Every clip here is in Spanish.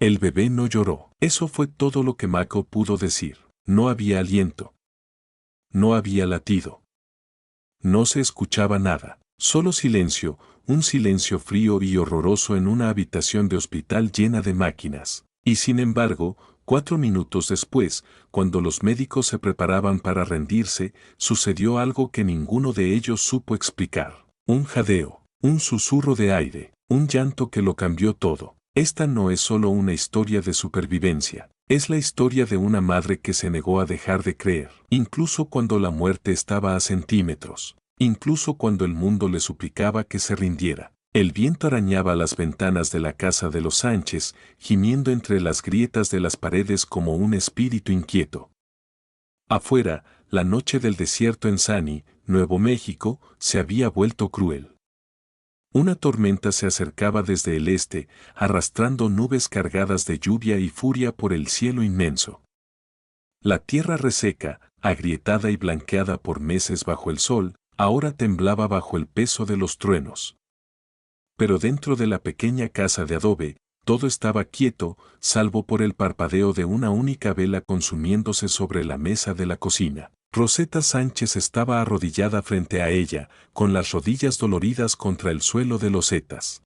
El bebé no lloró. Eso fue todo lo que Mako pudo decir. No había aliento. No había latido. No se escuchaba nada. Solo silencio, un silencio frío y horroroso en una habitación de hospital llena de máquinas. Y sin embargo, 4 minutos después, cuando los médicos se preparaban para rendirse, sucedió algo que ninguno de ellos supo explicar. Un jadeo, un susurro de aire, un llanto que lo cambió todo. Esta no es solo una historia de supervivencia, es la historia de una madre que se negó a dejar de creer, incluso cuando la muerte estaba a centímetros, incluso cuando el mundo le suplicaba que se rindiera. El viento arañaba las ventanas de la casa de los Sánchez, gimiendo entre las grietas de las paredes como un espíritu inquieto. Afuera, la noche del desierto en Sani, Nuevo México, se había vuelto cruel. Una tormenta se acercaba desde el este, arrastrando nubes cargadas de lluvia y furia por el cielo inmenso. La tierra reseca, agrietada y blanqueada por meses bajo el sol, ahora temblaba bajo el peso de los truenos. Pero dentro de la pequeña casa de adobe, todo estaba quieto, salvo por el parpadeo de una única vela consumiéndose sobre la mesa de la cocina. Roseta Sánchez estaba arrodillada frente a ella, con las rodillas doloridas contra el suelo de losetas.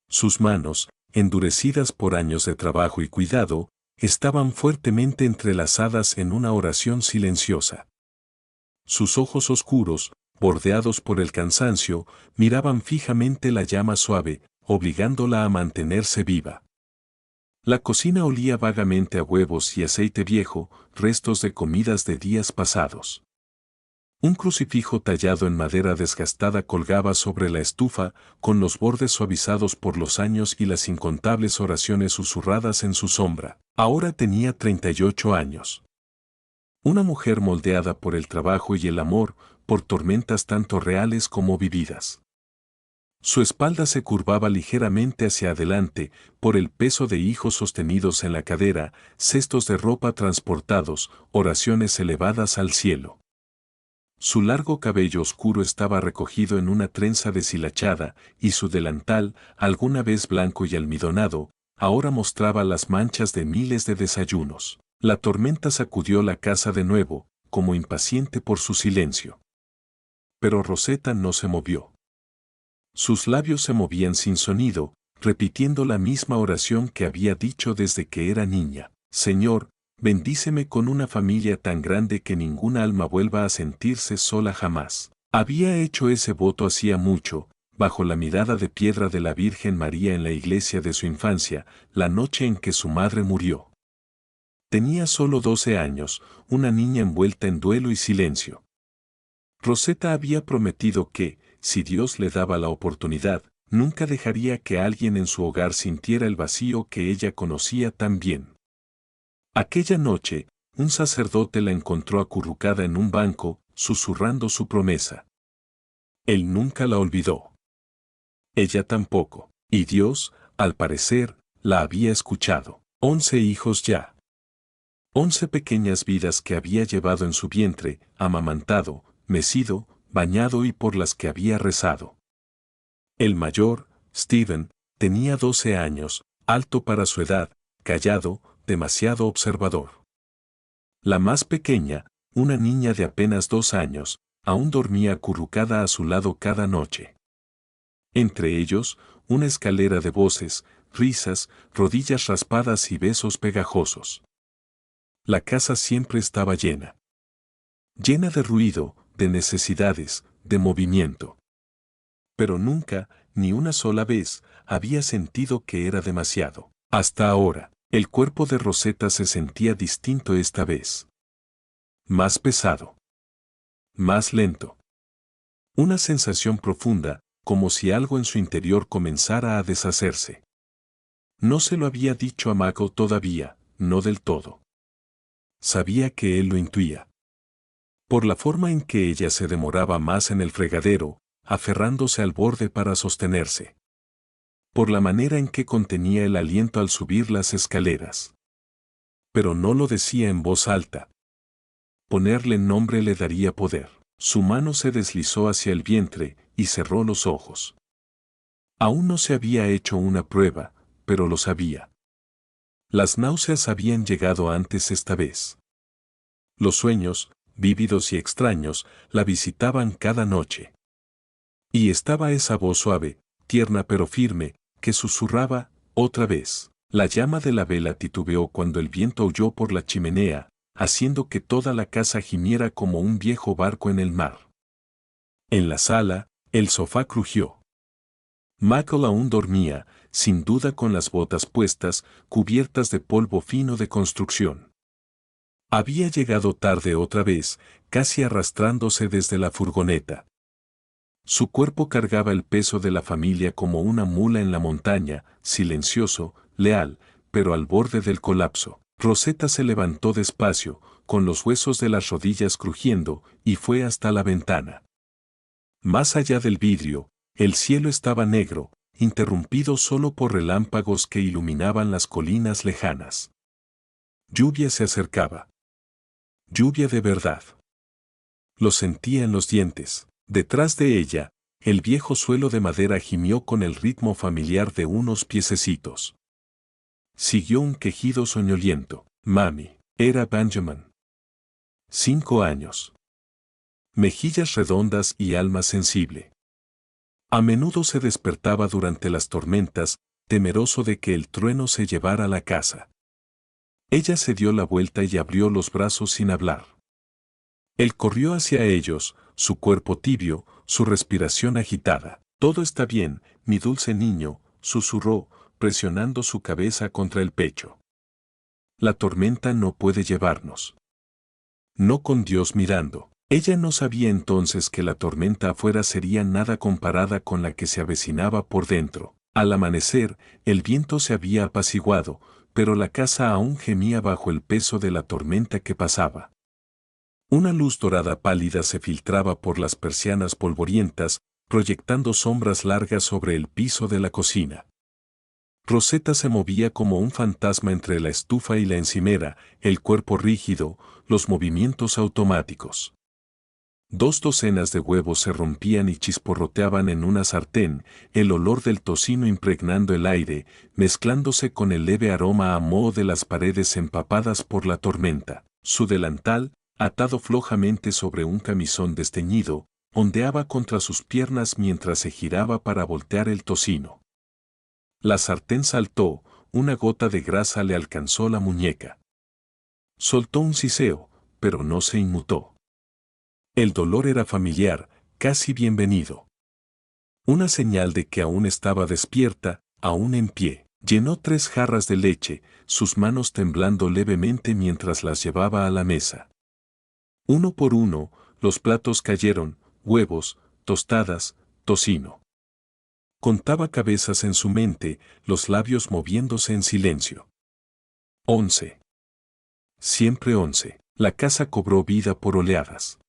Sus manos, endurecidas por años de trabajo y cuidado, estaban fuertemente entrelazadas en una oración silenciosa. Sus ojos oscuros, bordeados por el cansancio, miraban fijamente la llama suave, obligándola a mantenerse viva. La cocina olía vagamente a huevos y aceite viejo, restos de comidas de días pasados. Un crucifijo tallado en madera desgastada colgaba sobre la estufa, con los bordes suavizados por los años y las incontables oraciones susurradas en su sombra. Ahora tenía 38 años. Una mujer moldeada por el trabajo y el amor, por tormentas tanto reales como vividas. Su espalda se curvaba ligeramente hacia adelante, por el peso de hijos sostenidos en la cadera, cestos de ropa transportados, oraciones elevadas al cielo. Su largo cabello oscuro estaba recogido en una trenza deshilachada, y su delantal, alguna vez blanco y almidonado, ahora mostraba las manchas de miles de desayunos. La tormenta sacudió la casa de nuevo, como impaciente por su silencio. Pero Roseta no se movió. Sus labios se movían sin sonido, repitiendo la misma oración que había dicho desde que era niña. Señor, bendíceme con una familia tan grande que ninguna alma vuelva a sentirse sola jamás. Había hecho ese voto hacía mucho, bajo la mirada de piedra de la Virgen María en la iglesia de su infancia, la noche en que su madre murió. Tenía solo 12 años, una niña envuelta en duelo y silencio. Roseta había prometido que, si Dios le daba la oportunidad, nunca dejaría que alguien en su hogar sintiera el vacío que ella conocía tan bien. Aquella noche, un sacerdote la encontró acurrucada en un banco, susurrando su promesa. Él nunca la olvidó. Ella tampoco. Y Dios, al parecer, la había escuchado. 11 hijos ya. 11 pequeñas vidas que había llevado en su vientre, amamantado, mecido, bañado y por las que había rezado. El mayor, Steven, tenía 12 años, alto para su edad, callado, demasiado observador. La más pequeña, una niña de apenas 2 años, aún dormía acurrucada a su lado cada noche. Entre ellos, una escalera de voces, risas, rodillas raspadas y besos pegajosos. La casa siempre estaba llena. Llena de ruido, de necesidades, de movimiento. Pero nunca, ni una sola vez, había sentido que era demasiado. Hasta ahora, el cuerpo de Roseta se sentía distinto esta vez. Más pesado. Más lento. Una sensación profunda, como si algo en su interior comenzara a deshacerse. No se lo había dicho a Mako todavía, no del todo. Sabía que él lo intuía. Por la forma en que ella se demoraba más en el fregadero, aferrándose al borde para sostenerse. Por la manera en que contenía el aliento al subir las escaleras. Pero no lo decía en voz alta. Ponerle nombre le daría poder. Su mano se deslizó hacia el vientre y cerró los ojos. Aún no se había hecho una prueba, pero lo sabía. Las náuseas habían llegado antes esta vez. Los sueños, vívidos y extraños, la visitaban cada noche. Y estaba esa voz suave, tierna pero firme, que susurraba, otra vez. La llama de la vela titubeó cuando el viento aulló por la chimenea, haciendo que toda la casa gimiera como un viejo barco en el mar. En la sala, el sofá crujió. Michael aún dormía, sin duda con las botas puestas, cubiertas de polvo fino de construcción. Había llegado tarde otra vez, casi arrastrándose desde la furgoneta. Su cuerpo cargaba el peso de la familia como una mula en la montaña, silencioso, leal, pero al borde del colapso. Rosetta se levantó despacio, con los huesos de las rodillas crujiendo, y fue hasta la ventana. Más allá del vidrio, el cielo estaba negro, interrumpido solo por relámpagos que iluminaban las colinas lejanas. Lluvia se acercaba. Lluvia de verdad. Lo sentía en los dientes. Detrás de ella, el viejo suelo de madera gimió con el ritmo familiar de unos piececitos. Siguió un quejido soñoliento. Mami, era Benjamin. 5 años. Mejillas redondas y alma sensible. A menudo se despertaba durante las tormentas, temeroso de que el trueno se llevara la casa. Ella se dio la vuelta y abrió los brazos sin hablar. Él corrió hacia ellos, su cuerpo tibio, su respiración agitada. Todo está bien, mi dulce niño, susurró, presionando su cabeza contra el pecho. La tormenta no puede llevarnos. No con Dios mirando. Ella no sabía entonces que la tormenta afuera sería nada comparada con la que se avecinaba por dentro. Al amanecer, el viento se había apaciguado, pero la casa aún gemía bajo el peso de la tormenta que pasaba. Una luz dorada pálida se filtraba por las persianas polvorientas, proyectando sombras largas sobre el piso de la cocina. Rosetta se movía como un fantasma entre la estufa y la encimera, el cuerpo rígido, los movimientos automáticos. 2 docenas de huevos se rompían y chisporroteaban en una sartén, el olor del tocino impregnando el aire, mezclándose con el leve aroma a moho de las paredes empapadas por la tormenta. Su delantal, atado flojamente sobre un camisón desteñido, ondeaba contra sus piernas mientras se giraba para voltear el tocino. La sartén saltó, una gota de grasa le alcanzó la muñeca. Soltó un siseo, pero no se inmutó. El dolor era familiar, casi bienvenido. Una señal de que aún estaba despierta, aún en pie. Llenó 3 jarras de leche, sus manos temblando levemente mientras las llevaba a la mesa. Uno por uno, los platos cayeron, huevos, tostadas, tocino. Contaba cabezas en su mente, los labios moviéndose en silencio. 11. Siempre 11. La casa cobró vida por oleadas.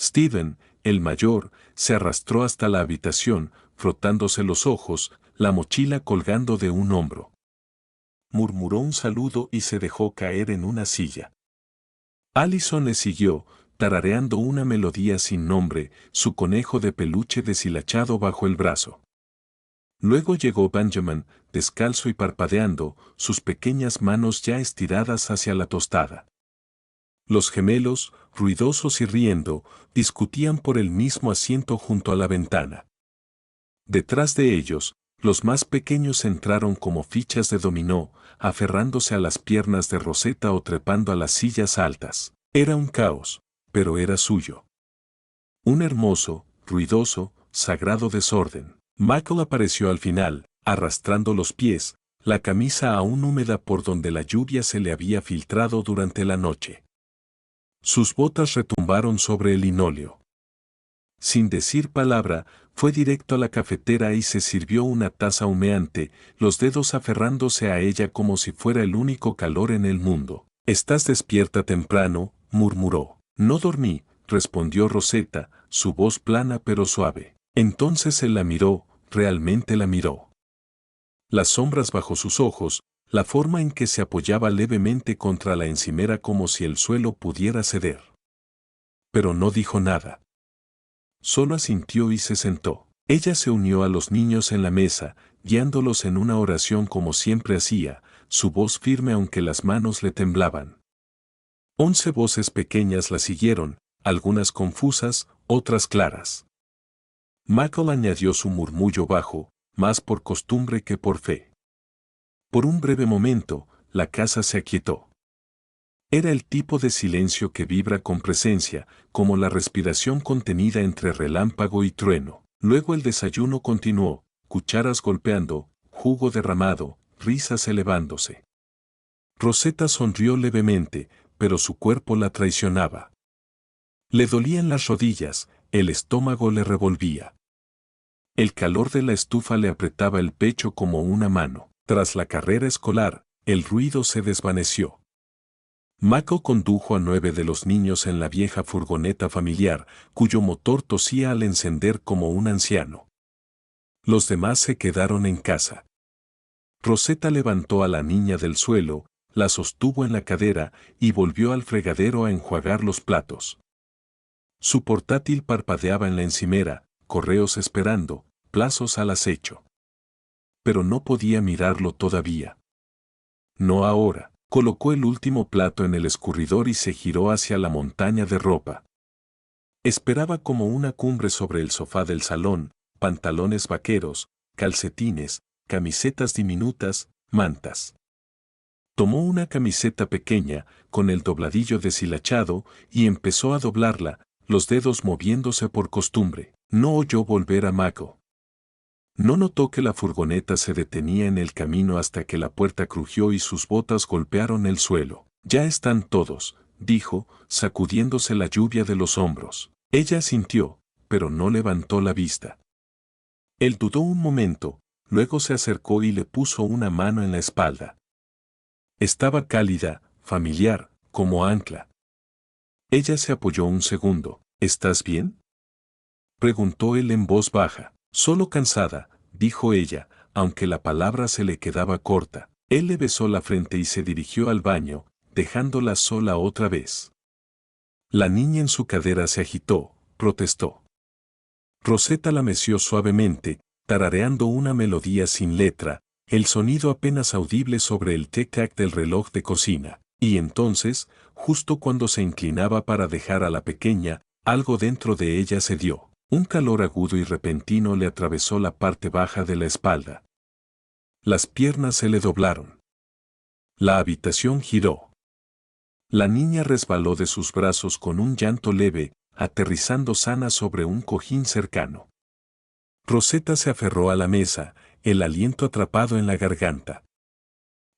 Stephen, el mayor, se arrastró hasta la habitación, frotándose los ojos, la mochila colgando de un hombro. Murmuró un saludo y se dejó caer en una silla. Allison le siguió, tarareando una melodía sin nombre, su conejo de peluche deshilachado bajo el brazo. Luego llegó Benjamin, descalzo y parpadeando, sus pequeñas manos ya estiradas hacia la tostada. Los gemelos, ruidosos y riendo, discutían por el mismo asiento junto a la ventana. Detrás de ellos, los más pequeños entraron como fichas de dominó, aferrándose a las piernas de Rosetta o trepando a las sillas altas. Era un caos, pero era suyo. Un hermoso, ruidoso, sagrado desorden. Michael apareció al final, arrastrando los pies, la camisa aún húmeda por donde la lluvia se le había filtrado durante la noche. Sus botas retumbaron sobre el linóleo. Sin decir palabra, fue directo a la cafetera y se sirvió una taza humeante, los dedos aferrándose a ella como si fuera el único calor en el mundo. «Estás despierta temprano», murmuró. «No dormí», respondió Rosetta, su voz plana pero suave. Entonces él la miró, realmente la miró. Las sombras bajo sus ojos, la forma en que se apoyaba levemente contra la encimera como si el suelo pudiera ceder. Pero no dijo nada. Solo asintió y se sentó. Ella se unió a los niños en la mesa, guiándolos en una oración como siempre hacía, su voz firme aunque las manos le temblaban. 11 voces pequeñas la siguieron, algunas confusas, otras claras. Michael añadió su murmullo bajo, más por costumbre que por fe. Por un breve momento, la casa se aquietó. Era el tipo de silencio que vibra con presencia, como la respiración contenida entre relámpago y trueno. Luego el desayuno continuó, cucharas golpeando, jugo derramado, risas elevándose. Rosetta sonrió levemente, pero su cuerpo la traicionaba. Le dolían las rodillas, el estómago le revolvía. El calor de la estufa le apretaba el pecho como una mano. Tras la carrera escolar, el ruido se desvaneció. Michael condujo a 9 de los niños en la vieja furgoneta familiar, cuyo motor tosía al encender como un anciano. Los demás se quedaron en casa. Rosetta levantó a la niña del suelo, la sostuvo en la cadera y volvió al fregadero a enjuagar los platos. Su portátil parpadeaba en la encimera, correos esperando, plazos al acecho. Pero no podía mirarlo todavía. No ahora. Colocó el último plato en el escurridor y se giró hacia la montaña de ropa. Esperaba como una cumbre sobre el sofá del salón, pantalones vaqueros, calcetines, camisetas diminutas, mantas. Tomó una camiseta pequeña, con el dobladillo deshilachado, y empezó a doblarla, los dedos moviéndose por costumbre. No oyó volver a Mako. No notó que la furgoneta se detenía en el camino hasta que la puerta crujió y sus botas golpearon el suelo. Ya están todos, dijo, sacudiéndose la lluvia de los hombros. Ella sintió, pero no levantó la vista. Él dudó un momento, luego se acercó y le puso una mano en la espalda. Estaba cálida, familiar, como ancla. Ella se apoyó un segundo. ¿Estás bien?, preguntó él en voz baja. Solo cansada, dijo ella, aunque la palabra se le quedaba corta. Él le besó la frente y se dirigió al baño, dejándola sola otra vez. La niña en su cadera se agitó, protestó. Rosetta la meció suavemente, tarareando una melodía sin letra, el sonido apenas audible sobre el tic-tac del reloj de cocina. Y entonces, justo cuando se inclinaba para dejar a la pequeña, algo dentro de ella cedió. Un calor agudo y repentino le atravesó la parte baja de la espalda. Las piernas se le doblaron. La habitación giró. La niña resbaló de sus brazos con un llanto leve, aterrizando sana sobre un cojín cercano. Rosetta se aferró a la mesa, el aliento atrapado en la garganta.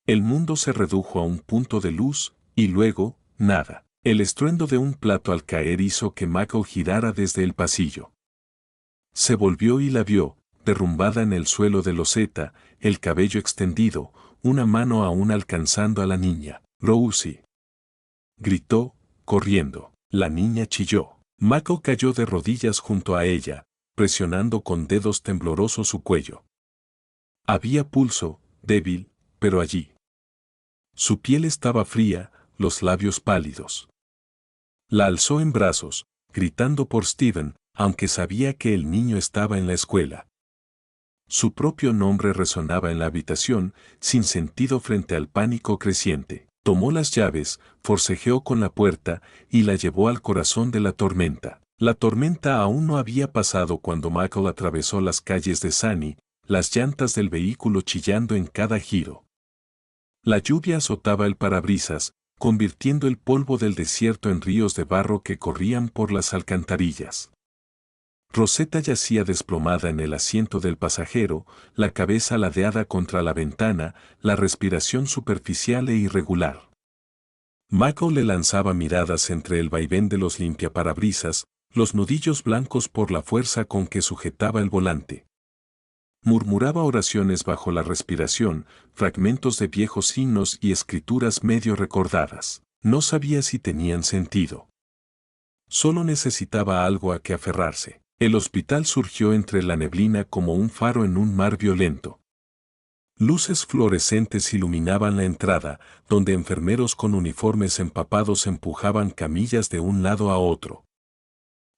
El mundo se redujo a un punto de luz, y luego, nada. El estruendo de un plato al caer hizo que Mako girara desde el pasillo. Se volvió y la vio, derrumbada en el suelo de loseta, el cabello extendido, una mano aún alcanzando a la niña. «Rosie», gritó, corriendo. La niña chilló. Mako cayó de rodillas junto a ella, presionando con dedos temblorosos su cuello. Había pulso, débil, pero allí. Su piel estaba fría, los labios pálidos. La alzó en brazos, gritando por Steven, aunque sabía que el niño estaba en la escuela. Su propio nombre resonaba en la habitación, sin sentido frente al pánico creciente. Tomó las llaves, forcejeó con la puerta y la llevó al corazón de la tormenta. La tormenta aún no había pasado cuando Michael atravesó las calles de Sunny, las llantas del vehículo chillando en cada giro. La lluvia azotaba el parabrisas, convirtiendo el polvo del desierto en ríos de barro que corrían por las alcantarillas. Rosetta yacía desplomada en el asiento del pasajero, la cabeza ladeada contra la ventana, la respiración superficial e irregular. Michael le lanzaba miradas entre el vaivén de los limpiaparabrisas, los nudillos blancos por la fuerza con que sujetaba el volante. Murmuraba oraciones bajo la respiración, fragmentos de viejos himnos y escrituras medio recordadas. No sabía si tenían sentido. Solo necesitaba algo a que aferrarse. El hospital surgió entre la neblina como un faro en un mar violento. Luces fluorescentes iluminaban la entrada, donde enfermeros con uniformes empapados empujaban camillas de un lado a otro.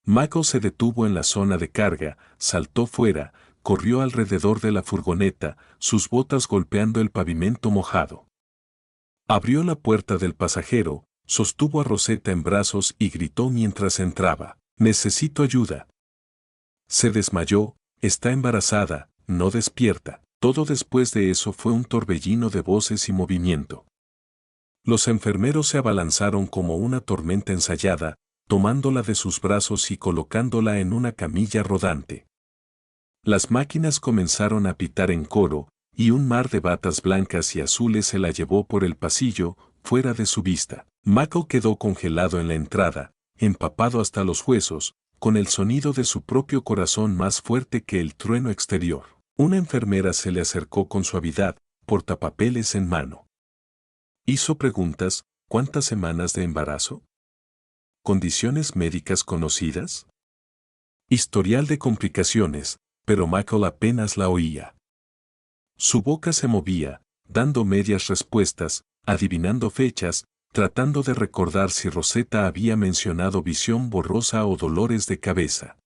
Michael se detuvo en la zona de carga, saltó fuera, corrió alrededor de la furgoneta, sus botas golpeando el pavimento mojado. Abrió la puerta del pasajero, sostuvo a Rosetta en brazos y gritó mientras entraba: «Necesito ayuda». Se desmayó, está embarazada, no despierta. Todo después de eso fue un torbellino de voces y movimiento. Los enfermeros se abalanzaron como una tormenta ensayada, tomándola de sus brazos y colocándola en una camilla rodante. Las máquinas comenzaron a pitar en coro, y un mar de batas blancas y azules se la llevó por el pasillo, fuera de su vista. Mako quedó congelado en la entrada, empapado hasta los huesos, con el sonido de su propio corazón más fuerte que el trueno exterior. Una enfermera se le acercó con suavidad, portapapeles en mano. Hizo preguntas: ¿cuántas semanas de embarazo? ¿Condiciones médicas conocidas? Historial de complicaciones, pero Michael apenas la oía. Su boca se movía, dando medias respuestas, adivinando fechas, tratando de recordar si Rosetta había mencionado visión borrosa o dolores de cabeza.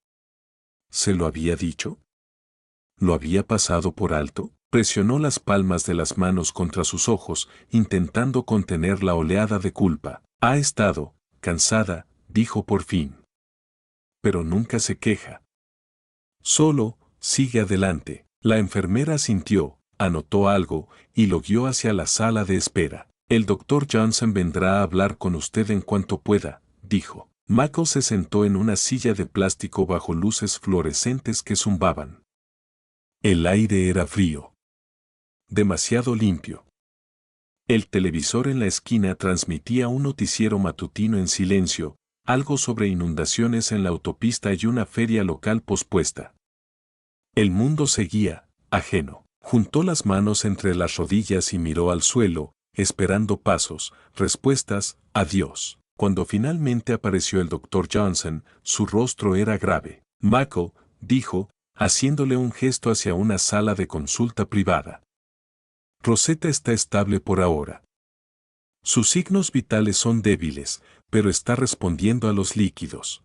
¿Se lo había dicho? ¿Lo había pasado por alto? Presionó las palmas de las manos contra sus ojos, intentando contener la oleada de culpa. Ha estado cansada, dijo por fin. Pero nunca se queja. Solo sigue adelante. La enfermera asintió, anotó algo y lo guió hacia la sala de espera. El doctor Johnson vendrá a hablar con usted en cuanto pueda, dijo. Michael se sentó en una silla de plástico bajo luces fluorescentes que zumbaban. El aire era frío. Demasiado limpio. El televisor en la esquina transmitía un noticiero matutino en silencio, algo sobre inundaciones en la autopista y una feria local pospuesta. El mundo seguía, ajeno. Juntó las manos entre las rodillas y miró al suelo, esperando pasos, respuestas, adiós. Cuando finalmente apareció el doctor Johnson, su rostro era grave. Michael, dijo, haciéndole un gesto hacia una sala de consulta privada. Rosetta está estable por ahora. Sus signos vitales son débiles, pero está respondiendo a los líquidos.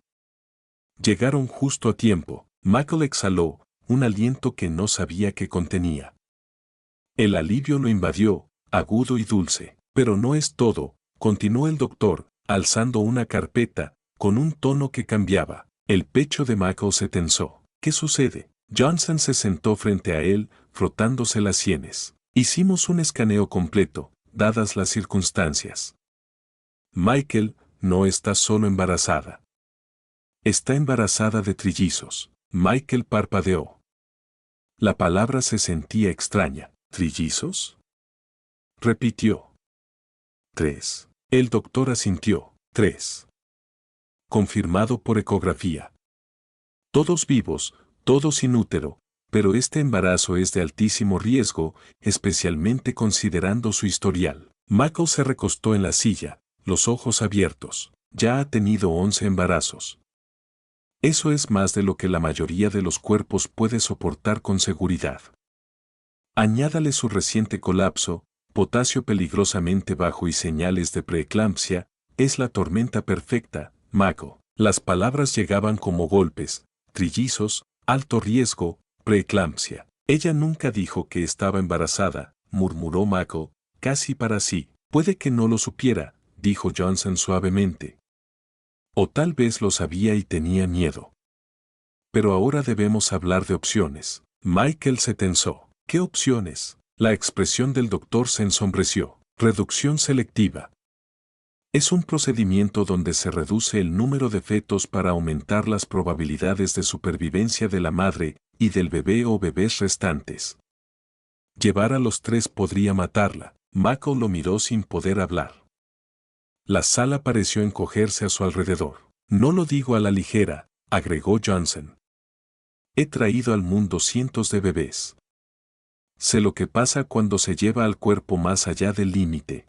Llegaron justo a tiempo. Michael exhaló, un aliento que no sabía que contenía. El alivio lo invadió, agudo y dulce. Pero no es todo, continuó el doctor, alzando una carpeta, con un tono que cambiaba. El pecho de Michael se tensó. ¿Qué sucede? Johnson se sentó frente a él, frotándose las sienes. Hicimos un escaneo completo, dadas las circunstancias. Michael, no está solo embarazada. Está embarazada de trillizos. Michael parpadeó. La palabra se sentía extraña. ¿Trillizos? Repitió. 3. El doctor asintió. 3. Confirmado por ecografía. Todos vivos, todos sin útero, pero este embarazo es de altísimo riesgo, especialmente considerando su historial. Michael se recostó en la silla, los ojos abiertos. Ya ha tenido 11 embarazos. Eso es más de lo que la mayoría de los cuerpos puede soportar con seguridad. Añádale su reciente colapso, potasio peligrosamente bajo y señales de preeclampsia, es la tormenta perfecta, Michael. Las palabras llegaban como golpes: trillizos, alto riesgo, preeclampsia. Ella nunca dijo que estaba embarazada, murmuró Michael, casi para sí. Puede que no lo supiera, dijo Johnson suavemente. O tal vez lo sabía y tenía miedo. Pero ahora debemos hablar de opciones. Michael se tensó. ¿Qué opciones? La expresión del doctor se ensombreció. Reducción selectiva. Es un procedimiento donde se reduce el número de fetos para aumentar las probabilidades de supervivencia de la madre y del bebé o bebés restantes. Llevar a los 3 podría matarla. Michael lo miró sin poder hablar. La sala pareció encogerse a su alrededor. No lo digo a la ligera, agregó Johnson. He traído al mundo cientos de bebés. Sé lo que pasa cuando se lleva al cuerpo más allá del límite.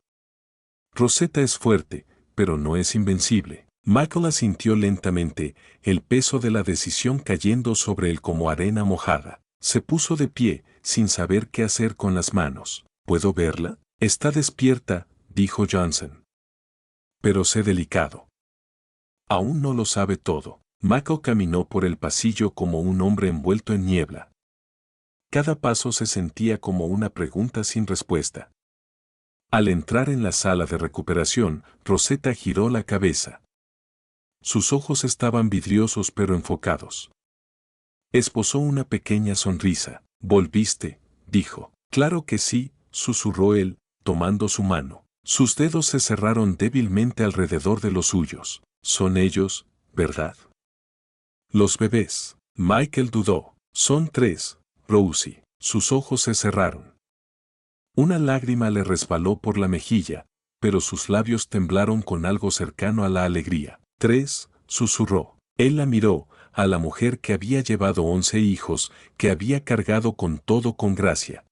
Rosetta es fuerte, pero no es invencible. Michael asintió lentamente, el peso de la decisión cayendo sobre él como arena mojada. Se puso de pie, sin saber qué hacer con las manos. ¿Puedo verla? Está despierta, dijo Johnson. Pero sé delicado. Aún no lo sabe todo. Michael caminó por el pasillo como un hombre envuelto en niebla. Cada paso se sentía como una pregunta sin respuesta. Al entrar en la sala de recuperación, Rosetta giró la cabeza. Sus ojos estaban vidriosos pero enfocados. Esbozó una pequeña sonrisa. «¿Volviste?», dijo. «Claro que sí», susurró él, tomando su mano. Sus dedos se cerraron débilmente alrededor de los suyos. «Son ellos, ¿verdad?». «Los bebés». Michael dudó. «Son 3, Rosie». Sus ojos se cerraron. Una lágrima le resbaló por la mejilla, pero sus labios temblaron con algo cercano a la alegría. «3», susurró. Él la miró, a la mujer que había llevado 11 hijos, que había cargado con todo con gracia.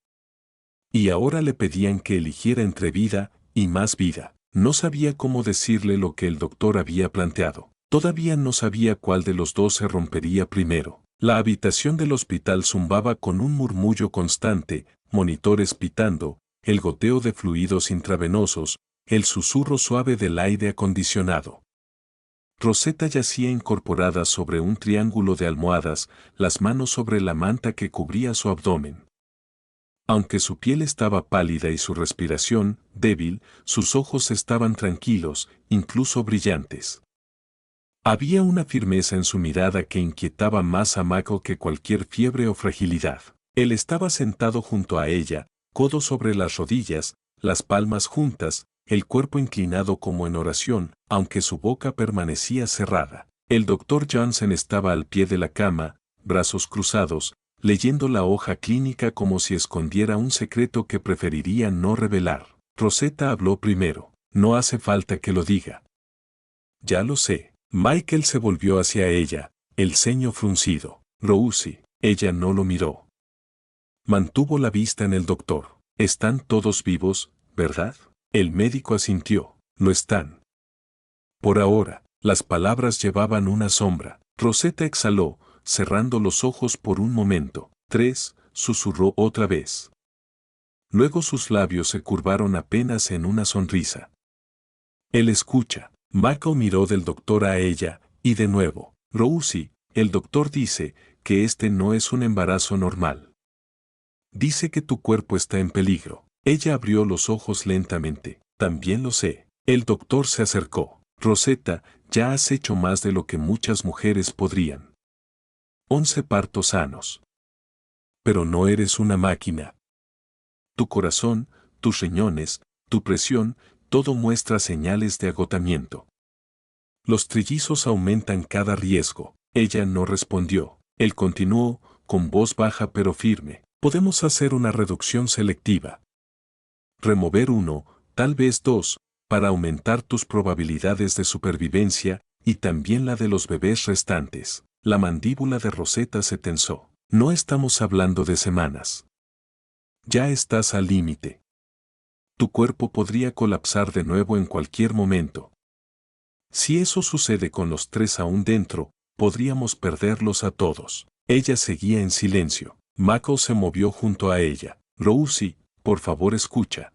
Y ahora le pedían que eligiera entre vida y más vida. No sabía cómo decirle lo que el doctor había planteado. Todavía no sabía cuál de los dos se rompería primero. La habitación del hospital zumbaba con un murmullo constante, monitores pitando, el goteo de fluidos intravenosos, el susurro suave del aire acondicionado. Rosetta yacía incorporada sobre un triángulo de almohadas, las manos sobre la manta que cubría su abdomen. Aunque su piel estaba pálida y su respiración débil, sus ojos estaban tranquilos, incluso brillantes. Había una firmeza en su mirada que inquietaba más a Michael que cualquier fiebre o fragilidad. Él estaba sentado junto a ella, codo sobre las rodillas, las palmas juntas, el cuerpo inclinado como en oración, aunque su boca permanecía cerrada. El doctor Johnson estaba al pie de la cama, brazos cruzados, leyendo la hoja clínica como si escondiera un secreto que preferiría no revelar. Rosetta habló primero. «No hace falta que lo diga». «Ya lo sé». Michael se volvió hacia ella, el ceño fruncido. «Rosie». Ella no lo miró. Mantuvo la vista en el doctor. «Están todos vivos, ¿verdad?». El médico asintió. «Lo están». Por ahora, las palabras llevaban una sombra. Rosetta exhaló, cerrando los ojos por un momento. «3», susurró otra vez. Luego sus labios se curvaron apenas en una sonrisa. «Él escucha». Michael miró del doctor a ella, y de nuevo. «Rosie, el doctor dice que este no es un embarazo normal. Dice que tu cuerpo está en peligro». Ella abrió los ojos lentamente. «También lo sé». El doctor se acercó. «Rosetta, ya has hecho más de lo que muchas mujeres podrían. 11 partos sanos. Pero no eres una máquina. Tu corazón, tus riñones, tu presión, todo muestra señales de agotamiento. Los trillizos aumentan cada riesgo». Ella no respondió. Él continuó, con voz baja pero firme. «Podemos hacer una reducción selectiva. Remover 1, tal vez 2, para aumentar tus probabilidades de supervivencia, y también la de los bebés restantes». La mandíbula de Rosetta se tensó. «No estamos hablando de semanas. Ya estás al límite. Tu cuerpo podría colapsar de nuevo en cualquier momento. Si eso sucede con los 3 aún dentro, podríamos perderlos a todos». Ella seguía en silencio. Michael se movió junto a ella. «Rosie, por favor escucha.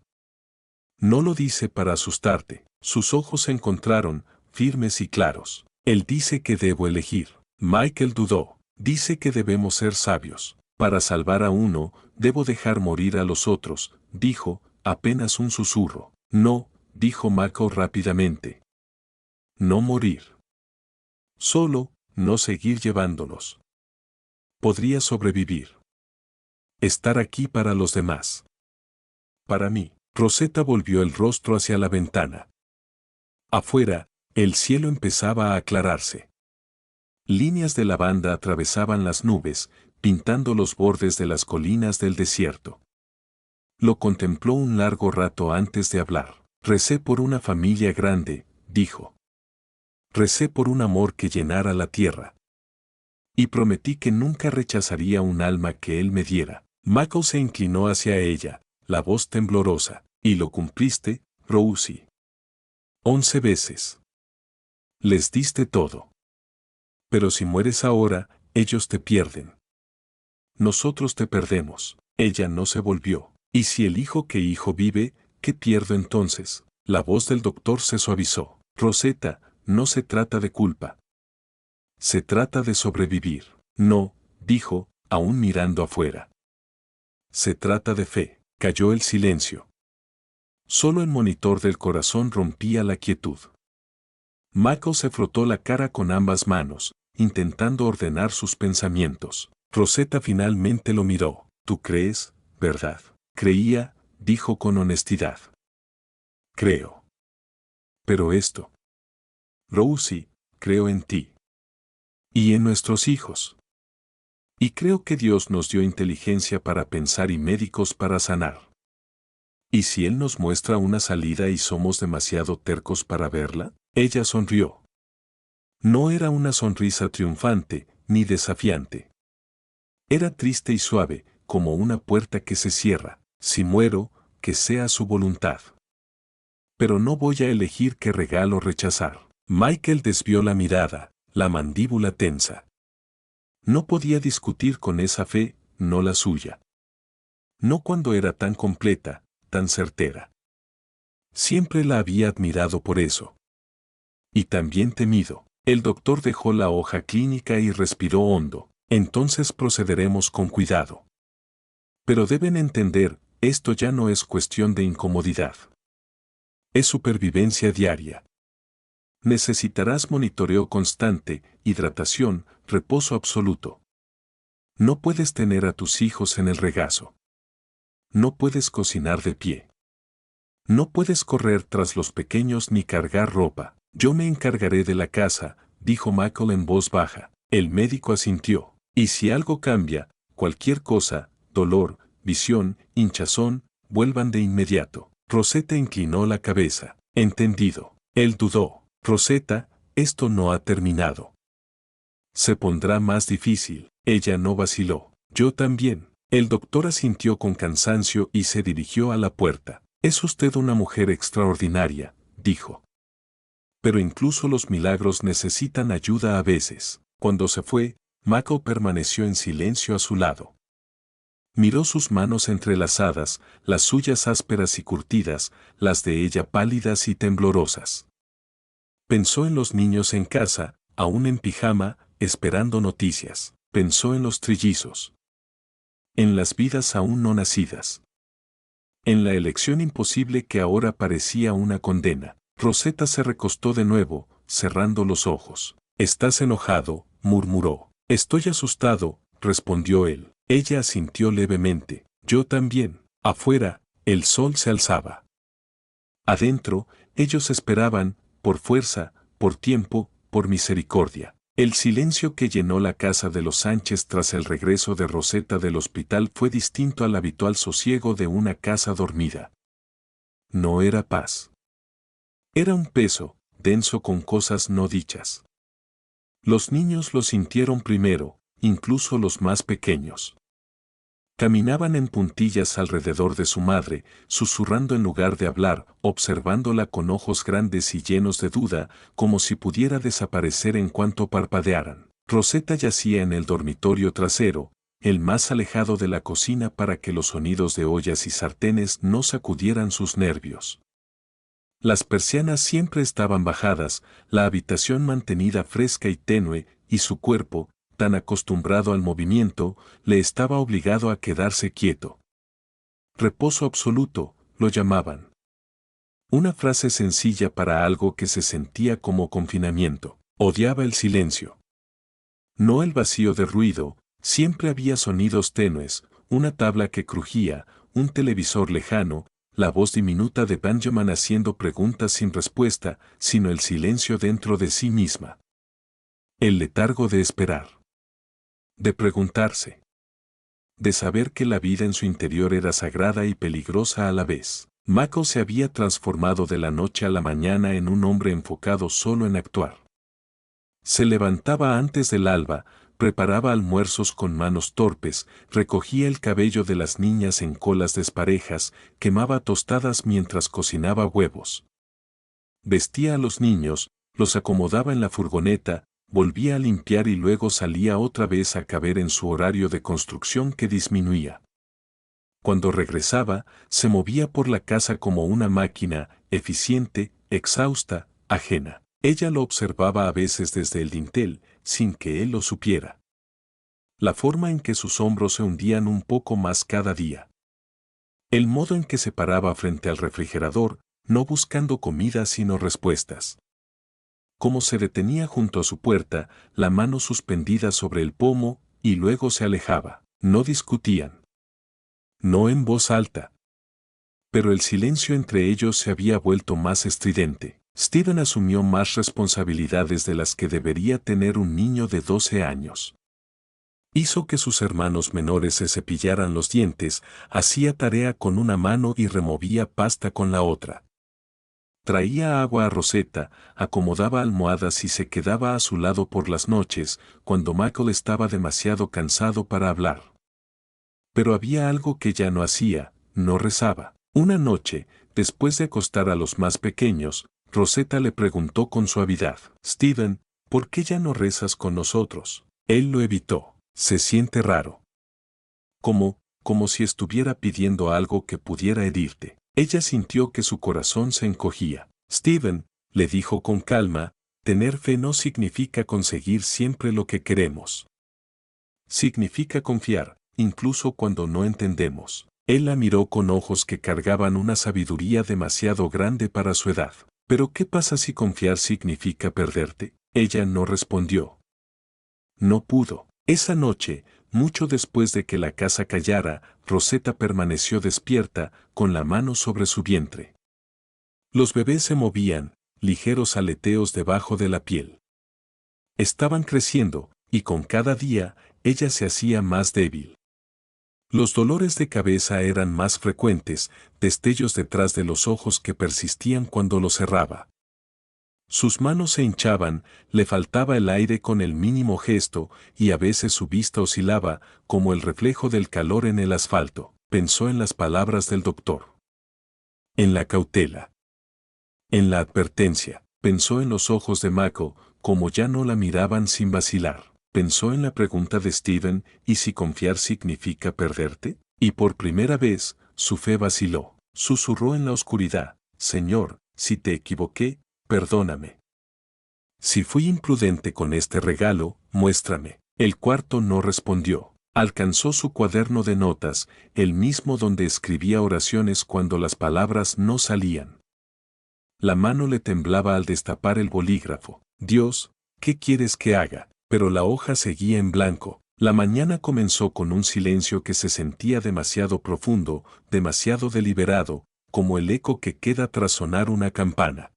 No lo dice para asustarte». Sus ojos se encontraron, firmes y claros. «Él dice que debo elegir». Michael dudó. «Dice que debemos ser sabios. Para salvar a uno, debo dejar morir a los otros», dijo, apenas un susurro. «No», dijo Michael rápidamente. «No morir. Solo, no seguir llevándolos. Podría sobrevivir. Estar aquí para los demás. Para mí». Rosetta volvió el rostro hacia la ventana. Afuera, el cielo empezaba a aclararse. Líneas de lavanda atravesaban las nubes, pintando los bordes de las colinas del desierto. Lo contempló un largo rato antes de hablar. «Recé por una familia grande», dijo. «Recé por un amor que llenara la tierra. Y prometí que nunca rechazaría un alma que él me diera». Michael se inclinó hacia ella, la voz temblorosa. «¿Y lo cumpliste, Rosie? 11 veces. Les diste todo. Pero si mueres ahora, ellos te pierden. Nosotros te perdemos». Ella no se volvió. «¿Y si elijo que hijo vive, qué pierdo entonces?». La voz del doctor se suavizó. «Rosetta, no se trata de culpa. Se trata de sobrevivir». «No», dijo, aún mirando afuera. «Se trata de fe». Cayó el silencio. Solo el monitor del corazón rompía la quietud. Michael se frotó la cara con ambas manos, intentando ordenar sus pensamientos. Rosetta finalmente lo miró. ¿Tú crees, verdad? Creía, dijo con honestidad. Creo. Pero esto. Rosie, creo en ti. Y en nuestros hijos. Y creo que Dios nos dio inteligencia para pensar y médicos para sanar. ¿Y si Él nos muestra una salida y somos demasiado tercos para verla? Ella sonrió. No era una sonrisa triunfante, ni desafiante. Era triste y suave, como una puerta que se cierra. Si muero, que sea su voluntad. Pero no voy a elegir qué regalo rechazar. Michael desvió la mirada, la mandíbula tensa. No podía discutir con esa fe, no la suya. No cuando era tan completa, tan certera. Siempre la había admirado por eso. Y también temido. El doctor dejó la hoja clínica y respiró hondo. Entonces procederemos con cuidado. Pero deben entender, esto ya no es cuestión de incomodidad. Es supervivencia diaria. Necesitarás monitoreo constante, hidratación, reposo absoluto. No puedes tener a tus hijos en el regazo. No puedes cocinar de pie. No puedes correr tras los pequeños ni cargar ropa. Yo me encargaré de la casa, dijo Michael en voz baja. El médico asintió. Y si algo cambia, cualquier cosa, dolor, visión, hinchazón, vuelvan de inmediato. Rosetta inclinó la cabeza. Entendido. Él dudó. Rosetta, esto no ha terminado. Se pondrá más difícil. Ella no vaciló. Yo también. El doctor asintió con cansancio y se dirigió a la puerta. Es usted una mujer extraordinaria, dijo. Pero incluso los milagros necesitan ayuda a veces. Cuando se fue, Michael permaneció en silencio a su lado. Miró sus manos entrelazadas, las suyas ásperas y curtidas, las de ella pálidas y temblorosas. Pensó en los niños en casa, aún en pijama, esperando noticias. Pensó en los trillizos. En las vidas aún no nacidas. En la elección imposible que ahora parecía una condena. Rosetta se recostó de nuevo, cerrando los ojos. «¿Estás enojado?», murmuró. «Estoy asustado», respondió él. Ella asintió levemente. «Yo también». Afuera, el sol se alzaba. Adentro, ellos esperaban, por fuerza, por tiempo, por misericordia. El silencio que llenó la casa de los Sánchez tras el regreso de Rosetta del hospital fue distinto al habitual sosiego de una casa dormida. No era paz. Era un peso, denso con cosas no dichas. Los niños lo sintieron primero, incluso los más pequeños. Caminaban en puntillas alrededor de su madre, susurrando en lugar de hablar, observándola con ojos grandes y llenos de duda, como si pudiera desaparecer en cuanto parpadearan. Rosetta yacía en el dormitorio trasero, el más alejado de la cocina para que los sonidos de ollas y sartenes no sacudieran sus nervios. Las persianas siempre estaban bajadas, la habitación mantenida fresca y tenue, y su cuerpo, tan acostumbrado al movimiento, le estaba obligado a quedarse quieto. Reposo absoluto, lo llamaban. Una frase sencilla para algo que se sentía como confinamiento. Odiaba el silencio. No el vacío de ruido, siempre había sonidos tenues, una tabla que crujía, un televisor lejano, la voz diminuta de Benjamin haciendo preguntas sin respuesta, sino el silencio dentro de sí misma. El letargo de esperar. De preguntarse. De saber que la vida en su interior era sagrada y peligrosa a la vez. Michael se había transformado de la noche a la mañana en un hombre enfocado solo en actuar. Se levantaba antes del alba, preparaba almuerzos con manos torpes, recogía el cabello de las niñas en colas desparejas, quemaba tostadas mientras cocinaba huevos. Vestía a los niños, los acomodaba en la furgoneta, volvía a limpiar y luego salía otra vez a caber en su horario de construcción que disminuía. Cuando regresaba, se movía por la casa como una máquina, eficiente, exhausta, ajena. Ella lo observaba a veces desde el dintel, sin que él lo supiera. La forma en que sus hombros se hundían un poco más cada día. El modo en que se paraba frente al refrigerador, no buscando comida sino respuestas. Cómo se detenía junto a su puerta, la mano suspendida sobre el pomo, y luego se alejaba. No discutían. No en voz alta. Pero el silencio entre ellos se había vuelto más estridente. Steven asumió más responsabilidades de las que debería tener un niño de 12 años. Hizo que sus hermanos menores se cepillaran los dientes, hacía tarea con una mano y removía pasta con la otra. Traía agua a Rosetta, acomodaba almohadas y se quedaba a su lado por las noches, cuando Michael estaba demasiado cansado para hablar. Pero había algo que ya no hacía, no rezaba. Una noche, después de acostar a los más pequeños, Rosetta le preguntó con suavidad: «Steven, ¿por qué ya no rezas con nosotros?» Él lo evitó. «Se siente raro. Como si estuviera pidiendo algo que pudiera herirte». Ella sintió que su corazón se encogía. «Steven», le dijo con calma, «tener fe no significa conseguir siempre lo que queremos. Significa confiar, incluso cuando no entendemos». Él la miró con ojos que cargaban una sabiduría demasiado grande para su edad. «¿Pero qué pasa si confiar significa perderte?» Ella no respondió. No pudo. Esa noche, mucho después de que la casa callara, Rosetta permaneció despierta, con la mano sobre su vientre. Los bebés se movían, ligeros aleteos debajo de la piel. Estaban creciendo, y con cada día, ella se hacía más débil. Los dolores de cabeza eran más frecuentes, destellos detrás de los ojos que persistían cuando los cerraba. Sus manos se hinchaban, le faltaba el aire con el mínimo gesto, y a veces su vista oscilaba, como el reflejo del calor en el asfalto. Pensó en las palabras del doctor. En la cautela. En la advertencia. Pensó en los ojos de Mako, como ya no la miraban sin vacilar. Pensó en la pregunta de Steven: ¿y si confiar significa perderte? Y por primera vez, su fe vaciló. Susurró en la oscuridad: «Señor, si te equivoqué, perdóname. Si fui imprudente con este regalo, muéstrame». El cuarto no respondió. Alcanzó su cuaderno de notas, el mismo donde escribía oraciones cuando las palabras no salían. La mano le temblaba al destapar el bolígrafo. «Dios, ¿qué quieres que haga?» Pero la hoja seguía en blanco. La mañana comenzó con un silencio que se sentía demasiado profundo, demasiado deliberado, como el eco que queda tras sonar una campana.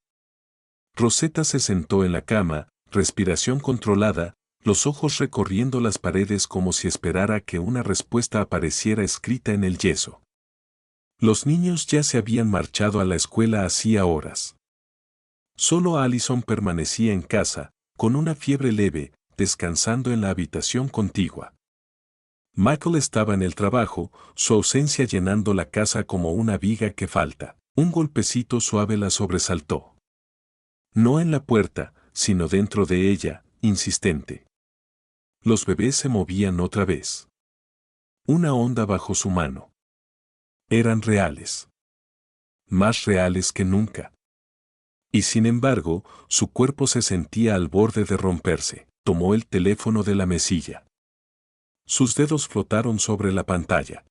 Rosetta se sentó en la cama, respiración controlada, los ojos recorriendo las paredes como si esperara que una respuesta apareciera escrita en el yeso. Los niños ya se habían marchado a la escuela hacía horas. Solo Allison permanecía en casa, con una fiebre leve, descansando en la habitación contigua. Michael estaba en el trabajo, su ausencia llenando la casa como una viga que falta. Un golpecito suave la sobresaltó. No en la puerta, sino dentro de ella, insistente. Los bebés se movían otra vez. Una onda bajo su mano. Eran reales. Más reales que nunca. Y sin embargo, su cuerpo se sentía al borde de romperse. Tomó el teléfono de la mesilla. Sus dedos flotaron sobre la pantalla.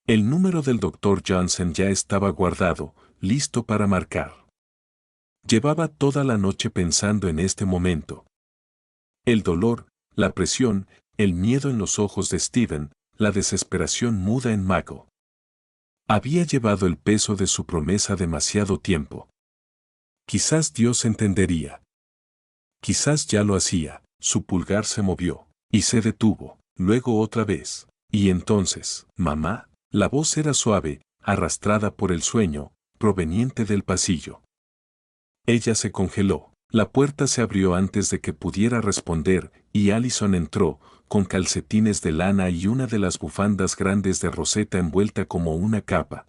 El número del Dr. Johnson ya estaba guardado, listo para marcar. Llevaba toda la noche pensando en este momento. El dolor, la presión, el miedo en los ojos de Steven, la desesperación muda en Mako. Había llevado el peso de su promesa demasiado tiempo. Quizás Dios entendería. Quizás ya lo hacía. Su pulgar se movió, y se detuvo, luego otra vez. Y entonces, «Mamá», la voz era suave, arrastrada por el sueño, proveniente del pasillo. Ella se congeló. La puerta se abrió antes de que pudiera responder, y Allison entró, con calcetines de lana y una de las bufandas grandes de Rosetta envuelta como una capa.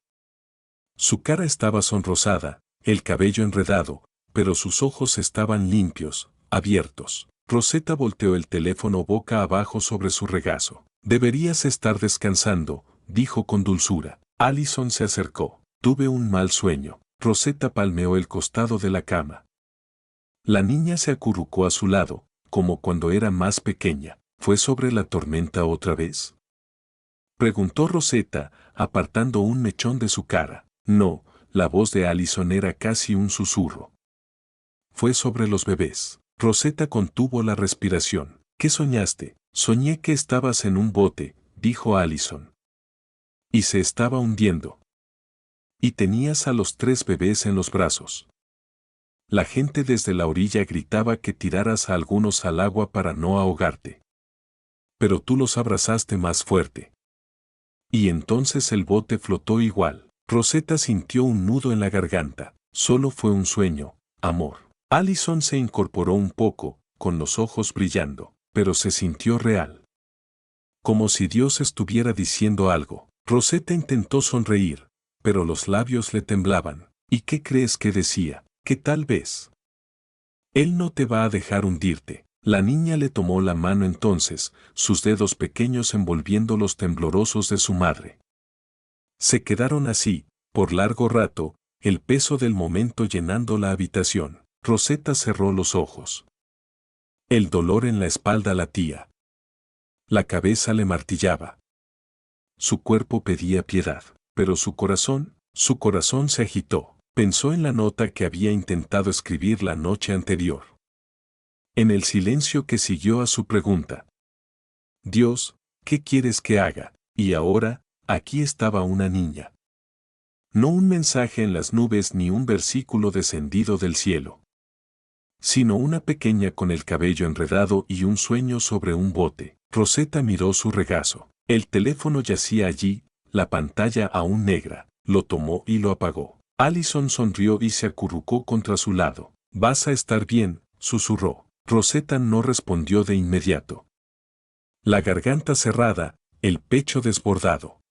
Su cara estaba sonrosada, el cabello enredado, pero sus ojos estaban limpios, abiertos. Rosetta volteó el teléfono boca abajo sobre su regazo. «Deberías estar descansando», dijo con dulzura. Allison se acercó. «Tuve un mal sueño». Rosetta palmeó el costado de la cama. La niña se acurrucó a su lado, como cuando era más pequeña. «¿Fue sobre la tormenta otra vez?» Preguntó Rosetta, apartando un mechón de su cara. No, la voz de Allison era casi un susurro. Fue sobre los bebés. Rosetta contuvo la respiración. ¿Qué soñaste? Soñé que estabas en un bote, dijo Allison. Y se estaba hundiendo. Y tenías a los 3 bebés en los brazos. La gente desde la orilla gritaba que tiraras a algunos al agua para no ahogarte. Pero tú los abrazaste más fuerte. Y entonces el bote flotó igual. Rosetta sintió un nudo en la garganta. Solo fue un sueño, amor. Allison se incorporó un poco, con los ojos brillando, pero se sintió real. Como si Dios estuviera diciendo algo. Rosetta intentó sonreír, pero los labios le temblaban. ¿Y qué crees que decía? Que tal vez Él no te va a dejar hundirte. La niña le tomó la mano entonces, sus dedos pequeños envolviendo los temblorosos de su madre. Se quedaron así, por largo rato, el peso del momento llenando la habitación. Rosetta cerró los ojos. El dolor en la espalda latía. La cabeza le martillaba. Su cuerpo pedía piedad, pero su corazón se agitó. Pensó en la nota que había intentado escribir la noche anterior. En el silencio que siguió a su pregunta. Dios, ¿qué quieres que haga? Y ahora, aquí estaba una niña. No un mensaje en las nubes ni un versículo descendido del cielo. Sino una pequeña con el cabello enredado y un sueño sobre un bote. Rosetta miró su regazo. El teléfono yacía allí, la pantalla aún negra. Lo tomó y lo apagó. Allison sonrió y se acurrucó contra su lado. «Vas a estar bien», susurró. Rosetta no respondió de inmediato. La garganta cerrada, el pecho desbordado.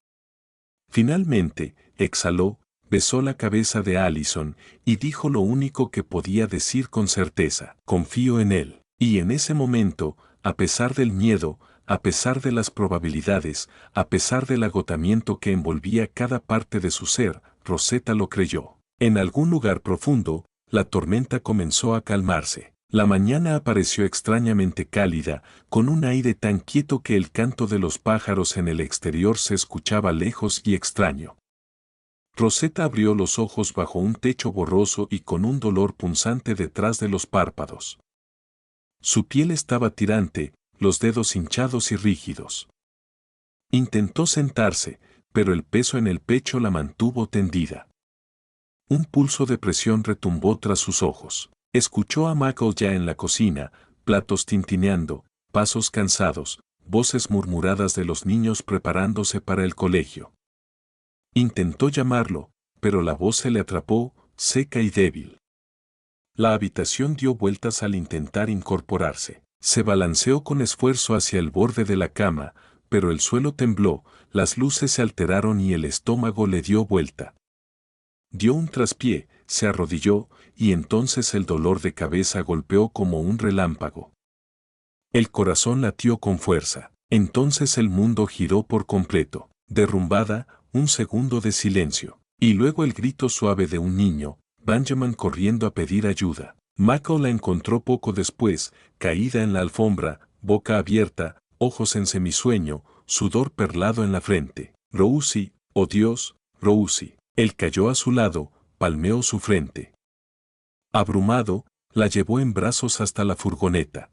Finalmente, exhaló, besó la cabeza de Allison y dijo lo único que podía decir con certeza: «Confío en él». Y en ese momento, a pesar del miedo, a pesar de las probabilidades, a pesar del agotamiento que envolvía cada parte de su ser, Rosetta lo creyó. En algún lugar profundo, la tormenta comenzó a calmarse. La mañana apareció extrañamente cálida, con un aire tan quieto que el canto de los pájaros en el exterior se escuchaba lejos y extraño. Rosetta abrió los ojos bajo un techo borroso y con un dolor punzante detrás de los párpados. Su piel estaba tirante, los dedos hinchados y rígidos. Intentó sentarse, pero el peso en el pecho la mantuvo tendida. Un pulso de presión retumbó tras sus ojos. Escuchó a Michael ya en la cocina, platos tintineando, pasos cansados, voces murmuradas de los niños preparándose para el colegio. Intentó llamarlo, pero la voz se le atrapó, seca y débil. La habitación dio vueltas al intentar incorporarse. Se balanceó con esfuerzo hacia el borde de la cama, pero el suelo tembló, las luces se alteraron y el estómago le dio vuelta. Dio un traspié, se arrodilló, y entonces el dolor de cabeza golpeó como un relámpago. El corazón latió con fuerza. Entonces el mundo giró por completo. Derrumbada, un segundo de silencio. Y luego el grito suave de un niño, Benjamin corriendo a pedir ayuda. Michael la encontró poco después, caída en la alfombra, boca abierta, ojos en semisueño, sudor perlado en la frente. Rosie, oh Dios, Rosie. Él cayó a su lado, palmeó su frente. Abrumado, la llevó en brazos hasta la furgoneta.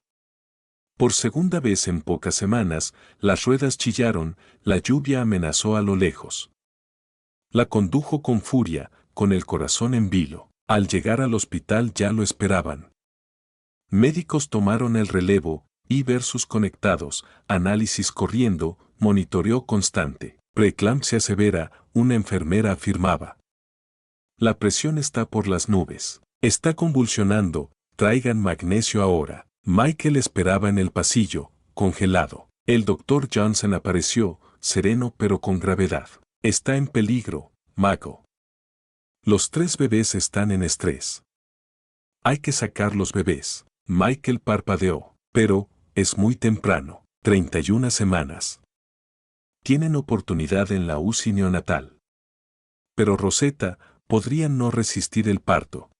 Por segunda vez en pocas semanas, las ruedas chillaron, la lluvia amenazó a lo lejos. La condujo con furia, con el corazón en vilo. Al llegar al hospital ya lo esperaban. Médicos tomaron el relevo, y versus conectados, análisis corriendo, monitoreo constante. Preeclampsia severa, una enfermera afirmaba. La presión está por las nubes. Está convulsionando, traigan magnesio ahora. Michael esperaba en el pasillo, congelado. El doctor Johnson apareció, sereno pero con gravedad. Está en peligro, Michael. Los 3 bebés están en estrés. Hay que sacar los bebés. Michael parpadeó. Pero, es muy temprano. 31 semanas. Tienen oportunidad en la UCI neonatal. Pero Rosetta, podrían no resistir el parto.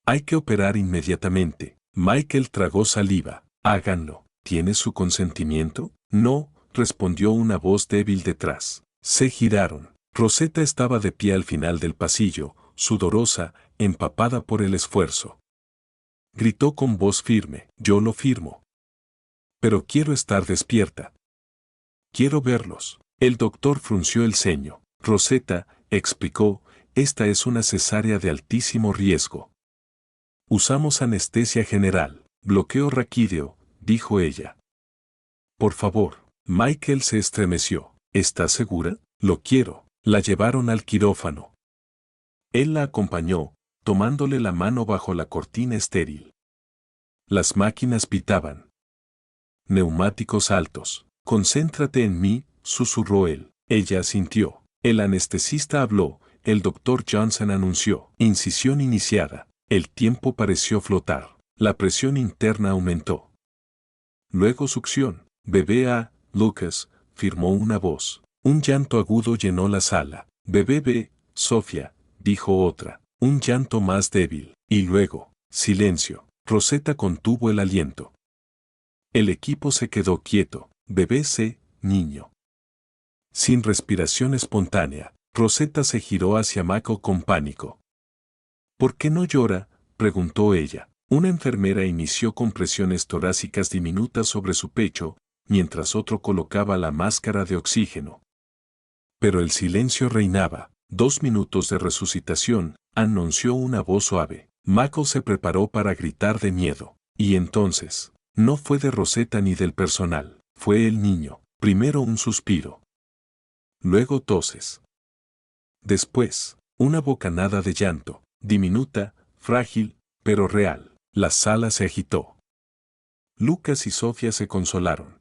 Hay que operar inmediatamente. Michael tragó saliva. Háganlo. ¿Tiene su consentimiento? No, respondió una voz débil detrás. Se giraron. Rosetta estaba de pie al final del pasillo, sudorosa, empapada por el esfuerzo. Gritó con voz firme, yo lo firmo. Pero quiero estar despierta. Quiero verlos. El doctor frunció el ceño. Rosetta, explicó, esta es una cesárea de altísimo riesgo. Usamos anestesia general. Bloqueo raquídeo, dijo ella. Por favor. Michael se estremeció. ¿Estás segura? Lo quiero. La llevaron al quirófano. Él la acompañó, tomándole la mano bajo la cortina estéril. Las máquinas pitaban. Neumáticos altos. Concéntrate en mí, susurró él. Ella asintió. El anestesista habló, el doctor Johnson anunció. Incisión iniciada. El tiempo pareció flotar. La presión interna aumentó. Luego succión. Bebé A. Lucas, firmó una voz. Un llanto agudo llenó la sala. Bebé B. Sofía, dijo otra. Un llanto más débil. Y luego, silencio. Rosetta contuvo el aliento. El equipo se quedó quieto. Bebé C. Niño. Sin respiración espontánea, Rosetta se giró hacia Mako con pánico. ¿Por qué no llora?, preguntó ella. Una enfermera inició compresiones torácicas diminutas sobre su pecho, mientras otro colocaba la máscara de oxígeno. Pero el silencio reinaba. 2 minutos de resucitación, anunció una voz suave. Mako se preparó para gritar de miedo. Y entonces, no fue de Rosetta ni del personal, fue el niño. Primero un suspiro. Luego toses. Después, una bocanada de llanto, diminuta, frágil, pero real. La sala se agitó. Lucas y Sofía se consolaron.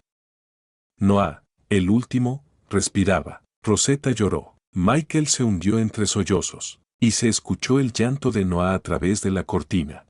Noah, el último, respiraba. Rosetta lloró. Michael se hundió entre sollozos, y se escuchó el llanto de Noah a través de la cortina.